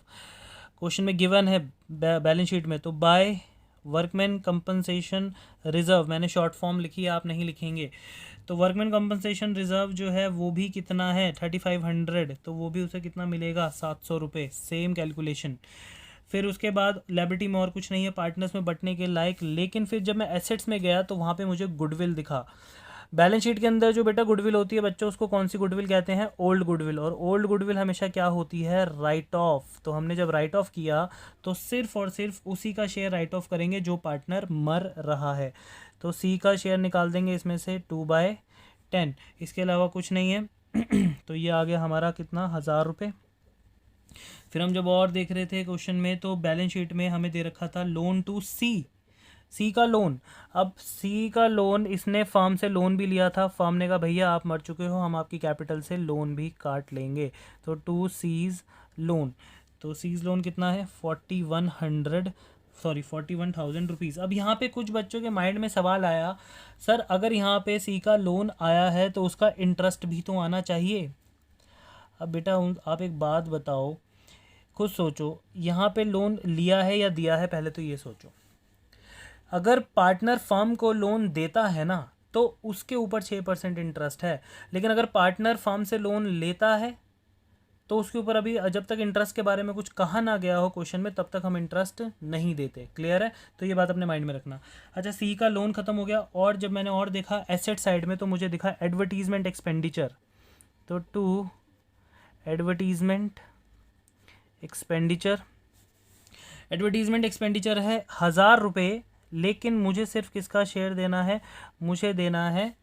क्वेश्चन में गिवन है बैलेंस शीट में, तो बाय वर्कमैन कंपनसेशन रिजर्व, मैंने शॉर्ट फॉर्म लिखी है आप नहीं लिखेंगे, तो वर्कमैन कंपनसेशन रिजर्व जो है वो भी कितना है 3500, तो वो भी उसे कितना मिलेगा 700 रुपये, सेम कैलकुलेशन। फिर उसके बाद लायबिलिटी में और कुछ नहीं है पार्टनर्स में बंटने के लायक, लेकिन फिर जब मैं एसेट्स में गया तो वहाँ पे मुझे गुडविल दिखा। बैलेंस शीट के अंदर जो बेटा गुडविल होती है बच्चों, उसको कौन सी गुडविल कहते हैं, ओल्ड गुडविल, और ओल्ड गुडविल हमेशा क्या होती है, राइट ऑफ। तो हमने जब राइट ऑफ किया तो सिर्फ और सिर्फ उसी का शेयर राइट ऑफ करेंगे जो पार्टनर मर रहा है, तो सी का शेयर निकाल देंगे इसमें से 2/10, इसके अलावा कुछ नहीं है। तो ये आ गया हमारा कितना 1000 रुपये। फिर हम जब और देख रहे थे क्वेश्चन में, तो बैलेंस शीट में हमें दे रखा था लोन टू सी का लोन। अब सी का लोन इसने फर्म से लोन भी लिया था, फर्म ने कहा भैया आप मर चुके हो, हम आपकी कैपिटल से लोन भी काट लेंगे, तो टू सीज लोन, तो सीज लोन कितना है 41,000 रुपीज़। अब यहाँ पे कुछ बच्चों के माइंड में सवाल आया, सर अगर यहाँ पे सी का लोन आया है तो उसका इंटरेस्ट भी तो आना चाहिए। अब बेटा आप एक बात बताओ, खुद सोचो, यहाँ पे लोन लिया है या दिया है, पहले तो ये सोचो। अगर पार्टनर फर्म को लोन देता है ना तो उसके ऊपर 6% इंटरेस्ट है, लेकिन अगर पार्टनर फर्म से लोन लेता है तो उसके ऊपर अभी जब तक इंटरेस्ट के बारे में कुछ कहा ना गया हो क्वेश्चन में तब तक हम इंटरेस्ट नहीं देते। क्लियर है, तो ये बात अपने माइंड में रखना। अच्छा, सी का लोन खत्म हो गया, और जब मैंने और देखा एसेट साइड में तो मुझे दिखा एडवर्टीजमेंट एक्सपेंडिचर, तो to advertisement expenditure, advertisement expenditure है 1000 रुपये, लेकिन मुझे सिर्फ किसका शेयर देना है, मुझे देना है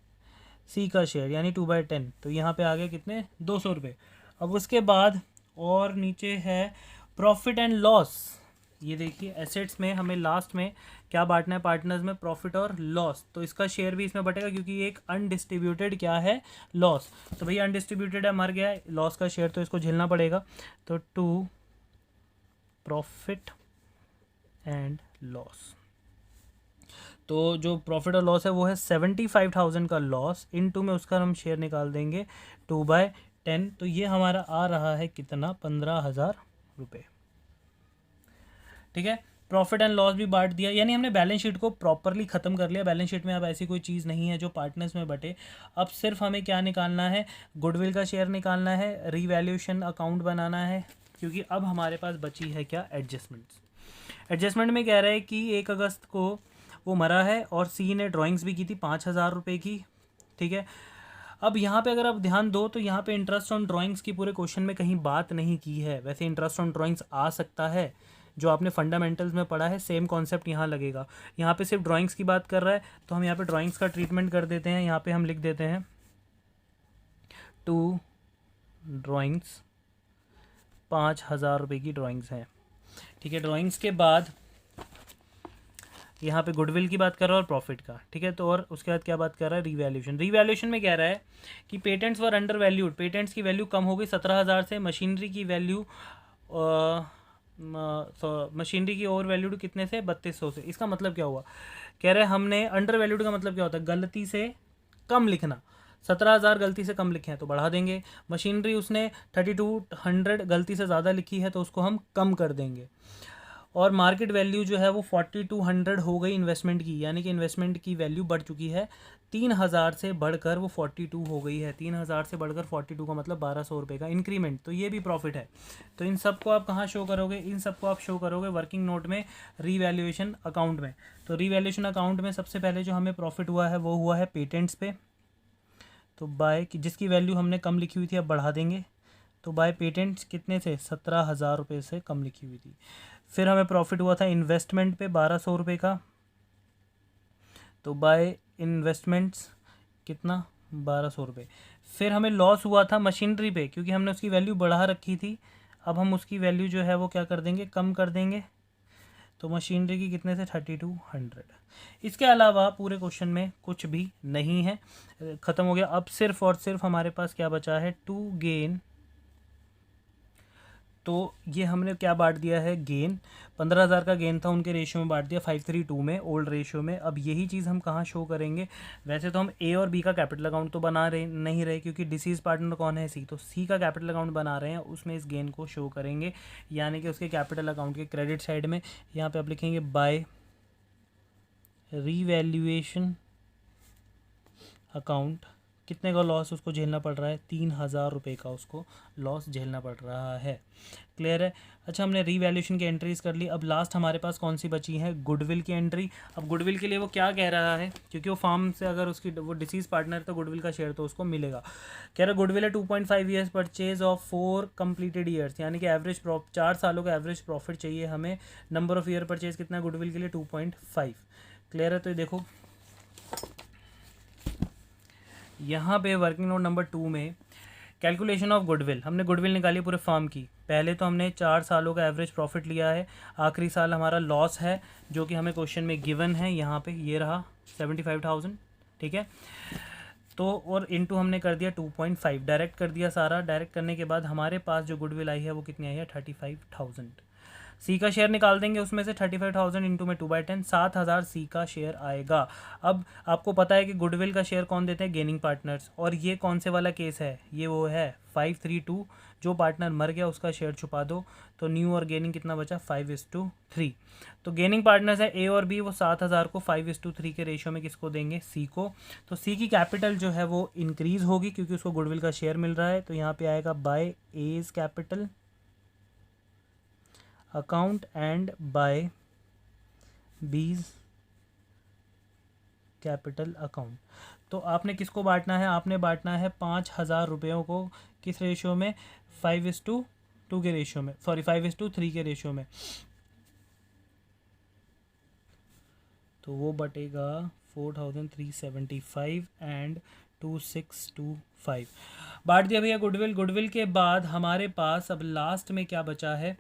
सी का शेयर, यानी 2/10, तो यहाँ पे आ गए कितने 200 रुपये। अब उसके बाद और नीचे है प्रॉफिट एंड लॉस, ये देखिए एसेट्स में हमें लास्ट में क्या बांटना है पार्टनर्स में, प्रॉफिट और लॉस, तो इसका शेयर भी इसमें बटेगा क्योंकि ये एक अनडिस्ट्रीब्यूटेड क्या है, लॉस, तो भैया अनडिस्ट्रीब्यूटेड है, मर गया है, लॉस का शेयर तो इसको झेलना पड़ेगा, तो टू प्रॉफिट एंड लॉस, तो जो प्रॉफिट और लॉस है वो है 75,000 का लॉस, इनटू में उसका हम शेयर निकाल देंगे 2/10, तो ये हमारा आ रहा है कितना 15,000 रुपये। ठीक है, प्रॉफिट एंड लॉस भी बांट दिया, यानी हमने बैलेंस शीट को प्रॉपरली ख़त्म कर लिया। बैलेंस शीट में अब ऐसी कोई चीज़ नहीं है जो पार्टनर्स में बटे। अब सिर्फ हमें क्या निकालना है, गुडविल का शेयर निकालना है, रीवैल्यूएशन अकाउंट बनाना है, क्योंकि अब हमारे पास बची है क्या, एडजस्टमेंट्स। एडजस्टमेंट में कह रहा है कि 1 अगस्त को वो मरा है और सी ने ड्राइंग्स भी की थी 5,000 रुपये की। ठीक है, अब यहाँ पे अगर आप ध्यान दो तो यहाँ पे इंटरेस्ट ऑन ड्राइंग्स की पूरे क्वेश्चन में कहीं बात नहीं की है। वैसे इंटरेस्ट ऑन ड्राइंग्स आ सकता है, जो आपने फंडामेंटल्स में पढ़ा है सेम कॉन्सेप्ट यहाँ लगेगा। यहाँ पे सिर्फ ड्राइंग्स की बात कर रहा है तो हम यहाँ पे ड्राइंग्स का ट्रीटमेंट कर देते हैं। यहाँ पे हम लिख देते हैं 2 ड्राइंग्स 5,000 रुपये की ड्राइंग्स हैं, ठीक है। ड्राइंग्स के बाद यहाँ पे गुडविल की बात कर रहा है और प्रॉफिट का, ठीक है। तो और उसके बाद क्या बात कर रहा है, रीवैल्यूएशन। रीवैल्यूएशन में कह रहा है कि पेटेंट्स वर अंडर वैल्यूड, पेटेंट्स की वैल्यू कम हो गई 17,000 से, मशीनरी की वैल्यू मशीनरी की ओवर वैल्यूड कितने से, 3200 से। इसका मतलब क्या हुआ, कह रहे हैं हमने अंडर वैल्यूड का मतलब क्या होता है, गलती से कम लिखना। 17,000 गलती से कम लिखे हैं तो बढ़ा देंगे। मशीनरी उसने 3200 गलती से ज़्यादा लिखी है तो उसको हम कम कर देंगे। और मार्केट वैल्यू जो है वो 4200 हो गई इन्वेस्टमेंट की, यानी कि इन्वेस्टमेंट की वैल्यू बढ़ चुकी है 3000 से बढ़कर वो 42 हो गई है। 3000 से बढ़कर 42 का मतलब 1200 रुपये का इंक्रीमेंट, तो ये भी प्रॉफिट है। तो इन सब को आप कहाँ शो करोगे, इन सब को आप शो करोगे वर्किंग नोट में, रीवैल्यूएशन अकाउंट में। तो रीवैल्यूएशन अकाउंट में सबसे पहले जो हमें प्रॉफिट हुआ है वो हुआ है पेटेंट्स पे। तो बाय जिसकी वैल्यू हमने कम लिखी हुई थी अब बढ़ा देंगे, तो बाय पेटेंट्स कितने से, 17,000 रुपये से कम लिखी हुई थी। फिर हमें प्रॉफिट हुआ था इन्वेस्टमेंट पे 1200 रुपये का, तो बाय इन्वेस्टमेंट्स कितना, 1200 रुपये। फिर हमें लॉस हुआ था मशीनरी पे, क्योंकि हमने उसकी वैल्यू बढ़ा रखी थी, अब हम उसकी वैल्यू जो है वो क्या कर देंगे, कम कर देंगे। तो मशीनरी की कितने से, 3200। इसके अलावा पूरे क्वेश्चन में कुछ भी नहीं है, ख़त्म हो गया। अब सिर्फ और सिर्फ हमारे पास क्या बचा है, टू गेन। तो ये हमने क्या बांट दिया है, गेन 15,000 का गेन था, उनके रेशियो में बांट दिया 532 में, ओल्ड रेशियो में। अब यही चीज़ हम कहाँ शो करेंगे, वैसे तो हम ए और बी का कैपिटल अकाउंट तो बना रहे नहीं रहे, क्योंकि डिसीज पार्टनर कौन है, सी, तो सी का कैपिटल अकाउंट बना रहे हैं, उसमें इस गेन को शो करेंगे, यानी कि उसके कैपिटल अकाउंट के क्रेडिट साइड में। यहाँ पर आप लिखेंगे बाय रीवैल्यूएशन अकाउंट, कितने का लॉस उसको झेलना पड़ रहा है, 3,000 रुपये का उसको लॉस झेलना पड़ रहा है। क्लियर है। अच्छा, हमने रीवैल्यूएशन की एंट्रीज कर ली। अब लास्ट हमारे पास कौन सी बची है, गुडविल की एंट्री। अब गुडविल के लिए वो क्या कह रहा है, क्योंकि वो फार्म से अगर उसकी वो डिसीज पार्टनर है तो गुडविल का शेयर तो उसको मिलेगा। कह रहा गुडविल है 2.5 years purchase of 4 completed years, यानी कि एवरेज 4 सालों का एवरेज प्रॉफिट चाहिए हमें। नंबर ऑफ ईयर परचेज कितना है गुडविल के लिए, 2.5। क्लियर है। तो ये देखो यहाँ पे वर्किंग नोट नंबर 2 में कैलकुलेशन ऑफ गुडविल, हमने गुडविल निकाली पूरे फर्म की। पहले तो हमने 4 सालों का एवरेज प्रॉफिट लिया है, आखिरी साल हमारा लॉस है जो कि हमें क्वेश्चन में गिवन है, यहाँ पे ये रहा 75,000, ठीक है। तो और इनटू हमने कर दिया 2.5, डायरेक्ट कर दिया सारा। डायरेक्ट करने के बाद हमारे पास जो गुडविल आई है वो कितनी आई है, 35,000। सी का शेयर निकाल देंगे, उसमें से 35,000 इंटू में 2/10, 7,000 सी का शेयर आएगा। अब आपको पता है कि गुडविल का शेयर कौन देते हैं, गेनिंग पार्टनर्स। और ये कौन से वाला केस है, ये वो है 532, जो पार्टनर मर गया उसका शेयर छुपा दो। तो न्यू और गेनिंग कितना बचा, 5:3। तो गेनिंग पार्टनर्स है ए और बी, वो 7,000 को 5:3 के रेशियो में किसको देंगे, सी को। तो सी की कैपिटल जो है वो इंक्रीज होगी क्योंकि उसको गुडविल का शेयर मिल रहा है। तो यहाँ पे आएगा by A's capital account and by B's capital account. तो आपने किसको बांटना है, आपने बांटना है 5,000 रुपयों को किस रेशियो में, 5:2 के रेशियो में, सॉरी 5:3 के रेशियो में। तो वो बटेगा 4,375 एंड 2,625 बांट दिया भैया गुडविल। गुडविल के बाद हमारे पास अब लास्ट में क्या बचा है,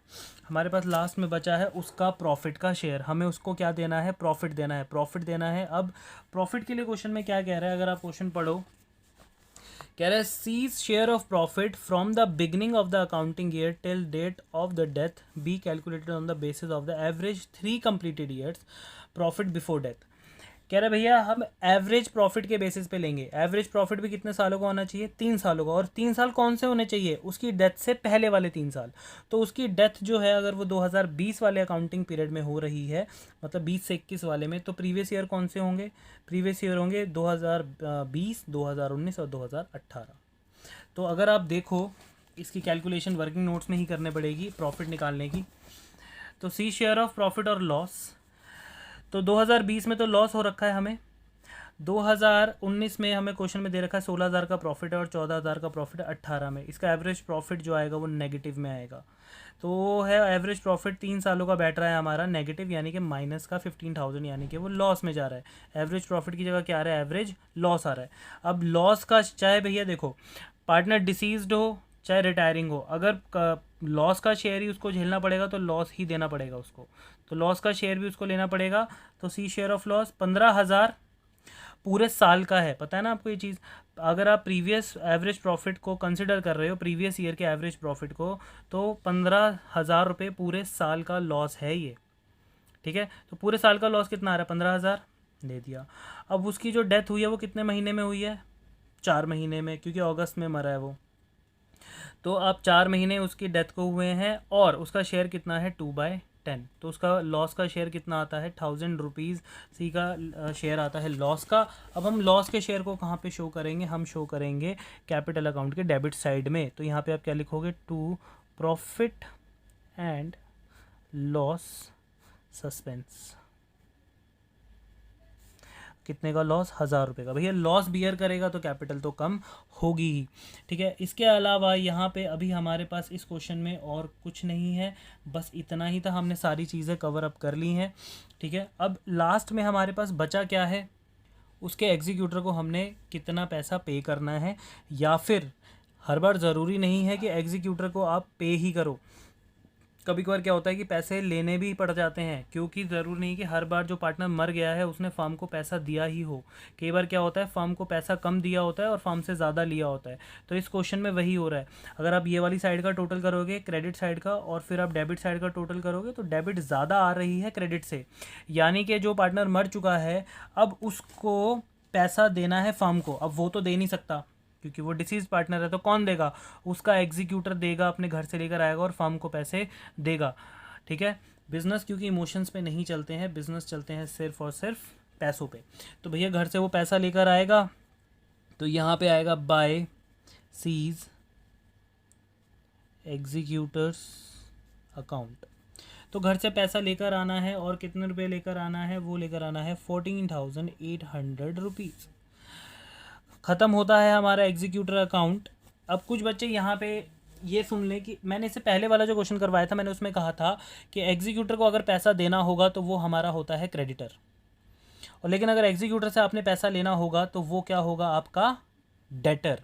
हमारे पास लास्ट में बचा है उसका प्रॉफिट का शेयर। हमें उसको क्या देना है, प्रॉफिट देना है, प्रॉफिट देना है। अब प्रॉफिट के लिए क्वेश्चन में क्या कह रहा है, अगर आप क्वेश्चन पढ़ो, कह रहा है C's share of profit from the beginning of the accounting year till date of the death be calculated on the basis of the average 3 completed years profit before death. कह रहे भैया हम एवरेज प्रॉफिट के basis पे लेंगे। Average profit भी कितने सालों का होना चाहिए, 3 सालों का। और 3 साल कौन से होने चाहिए, उसकी डेथ से पहले वाले 3 साल। तो उसकी डेथ जो है अगर वो 2020 वाले अकाउंटिंग पीरियड में हो रही है, मतलब 20 से 21 वाले में, तो प्रीवियस ईयर कौन से होंगे, प्रीवियस ईयर होंगे 2020, 2019 और 2018। तो अगर आप देखो इसकी कैलकुलेशन वर्किंग नोट्स में ही करने पड़ेगी प्रॉफिट निकालने की। तो सी शेयर ऑफ प्रॉफिट और लॉस, तो 2020 में तो लॉस हो रखा है हमें, 2019 में हमें क्वेश्चन में दे रखा है 16,000 का प्रॉफिट है और 14,000 का प्रॉफिट है 18 में। इसका एवरेज प्रॉफिट जो आएगा वो नेगेटिव में आएगा। तो वो है एवरेज प्रॉफिट 3 सालों का बैठ रहा है हमारा नेगेटिव, यानी कि माइनस का 15,000, यानी कि वो लॉस में जा रहा है। एवरेज प्रॉफिट की जगह क्या आ रहा है, एवरेज लॉस आ रहा है। अब लॉस का चाहे भैया देखो पार्टनर डिसीज्ड हो चाहे रिटायरिंग हो, अगर लॉस का शेयर ही उसको झेलना पड़ेगा तो लॉस ही देना पड़ेगा उसको, तो लॉस का शेयर भी उसको लेना पड़ेगा। तो सी शेयर ऑफ लॉस 15,000 पूरे साल का है, पता है ना आपको ये चीज़। अगर आप प्रीवियस एवरेज प्रॉफिट को कंसिडर कर रहे हो, प्रीवियस ईयर के एवरेज प्रॉफिट को, तो 15,000 रुपये पूरे साल का लॉस है ये, ठीक है। तो पूरे साल का लॉस कितना आ रहा है, 15,000 दे दिया। अब उसकी जो डेथ हुई है वो कितने महीने में हुई है, 4 महीने में, क्योंकि अगस्त में मरा है वो। तो आप 4 महीने उसकी डेथ को हुए हैं और उसका शेयर कितना है 2/10, तो उसका लॉस का शेयर कितना आता है 1,000 रुपीज़ सी का शेयर आता है लॉस का। अब हम लॉस के शेयर को कहाँ पे शो करेंगे, हम शो करेंगे कैपिटल अकाउंट के डेबिट साइड में। तो यहाँ पे आप क्या लिखोगे, to profit and loss suspense. कितने का लॉस, 1,000 रुपये का। भैया लॉस बियर करेगा तो कैपिटल तो कम होगी ही, ठीक है। इसके अलावा यहाँ पे अभी हमारे पास इस क्वेश्चन में और कुछ नहीं है, बस इतना ही था, हमने सारी चीज़ें कवर अप कर ली हैं, ठीक है। अब लास्ट में हमारे पास बचा क्या है, उसके एग्जीक्यूटर को हमने कितना पैसा पे करना है, या फिर हर बार ज़रूरी नहीं है कि एग्जीक्यूटर को आप पे ही करो। कभी कभार क्या होता है कि पैसे लेने भी पड़ जाते हैं, क्योंकि ज़रूरी नहीं कि हर बार जो पार्टनर मर गया है उसने फर्म को पैसा दिया ही हो। कई बार क्या होता है फर्म को पैसा कम दिया होता है और फर्म से ज़्यादा लिया होता है। तो इस क्वेश्चन में वही हो रहा है। अगर आप ये वाली साइड का टोटल करोगे क्रेडिट साइड का, और फिर आप डेबिट साइड का टोटल करोगे, तो डेबिट ज़्यादा आ रही है क्रेडिट से, यानी कि जो पार्टनर मर चुका है अब उसको पैसा देना है फर्म को। अब वो तो दे नहीं सकता क्योंकि वो डिसीज पार्टनर है, तो कौन देगा, उसका एग्जीक्यूटर देगा, अपने घर से लेकर आएगा और फर्म को पैसे देगा, ठीक है। बिजनेस क्योंकि इमोशंस पे नहीं चलते हैं, बिजनेस चलते हैं सिर्फ और सिर्फ पैसों पे। तो भैया घर से वो पैसा लेकर आएगा, तो यहाँ पे आएगा बाय सीज एग्जीक्यूटर्स अकाउंट। तो घर से पैसा लेकर आना है और कितने रुपए लेकर आना है, वो लेकर आना है 14,800 रुपीज़। ख़त्म होता है हमारा एग्जीक्यूटर अकाउंट। अब कुछ बच्चे यहाँ पे ये सुन लें कि मैंने इससे पहले वाला जो क्वेश्चन करवाया था, मैंने उसमें कहा था कि एग्जीक्यूटर को अगर पैसा देना होगा तो वो हमारा होता है क्रेडिटर, और लेकिन अगर एग्जीक्यूटर से आपने पैसा लेना होगा तो वो क्या होगा, आपका डेटर।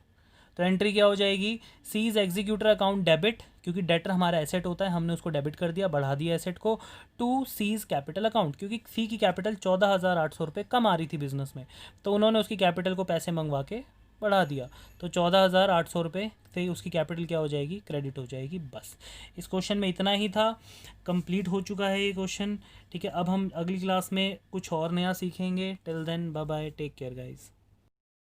तो एंट्री क्या हो जाएगी, सीज एग्जीक्यूटर अकाउंट डेबिट, क्योंकि डेटर हमारा एसेट होता है, हमने उसको डेबिट कर दिया, बढ़ा दिया एसेट को, टू सीज कैपिटल अकाउंट, क्योंकि सी की कैपिटल 14,800 रुपये कम आ रही थी बिजनेस में, तो उन्होंने उसकी कैपिटल को पैसे मंगवा के बढ़ा दिया, तो 14,800 रुपये से उसकी कैपिटल क्या हो जाएगी, क्रेडिट हो जाएगी। बस इस क्वेश्चन में इतना ही था, कंप्लीट हो चुका है ये क्वेश्चन, ठीक है। अब हम अगली क्लास में कुछ और नया सीखेंगे। Till then bye bye, take care guys.